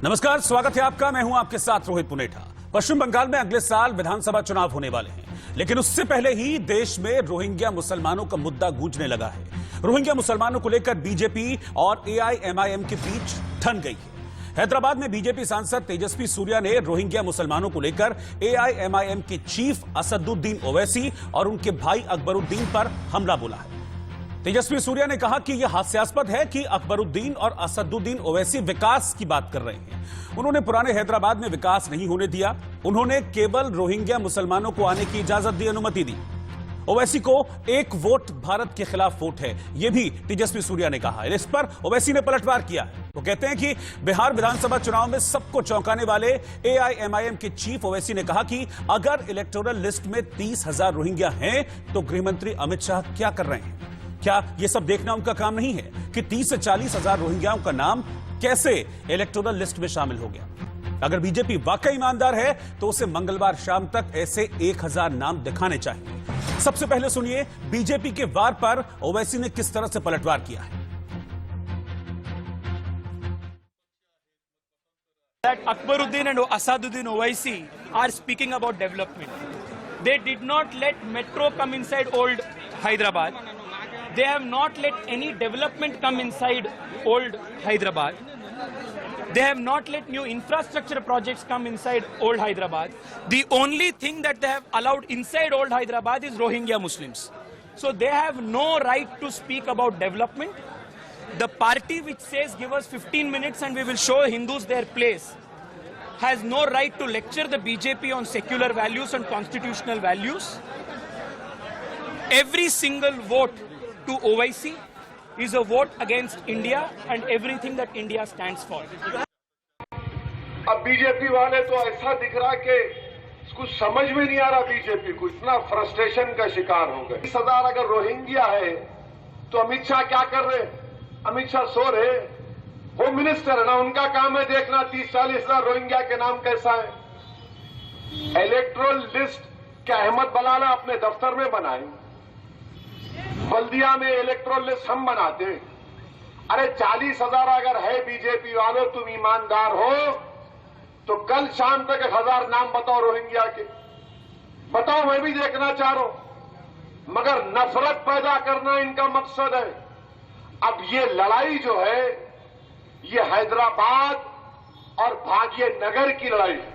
नमस्कार, स्वागत है आपका। मैं हूं आपके साथ रोहित पुनेठा। पश्चिम बंगाल में अगले साल विधानसभा चुनाव होने वाले हैं, लेकिन उससे पहले ही देश में रोहिंग्या मुसलमानों का मुद्दा गूंजने लगा है। रोहिंग्या मुसलमानों को लेकर बीजेपी और एआईएमआईएम के बीच ठन गई है। हैदराबाद में बीजेपी सांसद तेजस्वी सूर्या ने रोहिंग्या मुसलमानों को लेकर एआईएमआईएम के चीफ असदुद्दीन ओवैसी और उनके भाई अकबरुद्दीन पर हमला बोला है। तेजस्वी सूर्या ने कहा कि यह हास्यास्पद है कि अकबरुद्दीन और असदुद्दीन ओवैसी विकास की बात कर रहे हैं। उन्होंने पुराने हैदराबाद में विकास नहीं होने दिया, उन्होंने केवल रोहिंग्या मुसलमानों को आने की इजाजत दी, अनुमति दी। ओवैसी को एक वोट भारत के खिलाफ वोट है, यह भी तेजस्वी सूर्या ने कहा। इस पर ओवैसी ने पलटवार किया है। वो कहते हैं कि बिहार विधानसभा चुनाव में सबको चौंकाने वाले एआईएमआईएम के चीफ ओवैसी ने कहा कि अगर इलेक्टोरल लिस्ट में 30,000 रोहिंग्या हैं तो गृहमंत्री अमित शाह क्या कर रहे हैं? क्या यह सब देखना उनका काम नहीं है कि 30 से 40,000 रोहिंग्याओं का नाम कैसे इलेक्टोरल लिस्ट में शामिल हो गया? अगर बीजेपी वाकई ईमानदार है तो उसे मंगलवार शाम तक ऐसे 1,000 नाम दिखाने चाहिए। सबसे पहले सुनिए बीजेपी के वार पर ओवैसी ने किस तरह से पलटवार किया है। That Akbaruddin and Asaduddin Owaisi are speaking about development. They did not let metro come inside old Hyderabad. They have not let any development come inside old Hyderabad. They have not let new infrastructure projects come inside old Hyderabad. The only thing that they have allowed inside old Hyderabad is Rohingya Muslims. So they have no right to speak about development. The party which says give us 15 minutes and we will show Hindus their place has no right to lecture the BJP on secular values and constitutional values. Every single vote to OIC is a vote against India and everything that India stands for. अब BJP वाले तो ऐसा दिख रहा कि कुछ समझ में नहीं आ रहा, बीजेपी को इतना फ्रस्ट्रेशन का शिकार हो गए। 30,000 अगर रोहिंग्या है तो अमित शाह क्या कर रहे हैं? अमित शाह सो रहे, होम मिनिस्टर है ना, उनका काम है देखना 30-40,000 रोहिंग्या के नाम कैसा है। इलेक्टोरल लिस्ट क्या अहमद बलाला अपने दफ्तर में बनाए? बल्दिया में इलेक्टोरल लिस्ट हम बनाते। अरे 40,000 अगर है बीजेपी वालों, तुम ईमानदार हो तो कल शाम तक 1,000 नाम बताओ रोहिंग्या के, बताओ, मैं भी देखना चाह रहा हूं। मगर नफरत पैदा करना इनका मकसद है। अब ये लड़ाई जो है ये हैदराबाद और भाग्यनगर की लड़ाई है।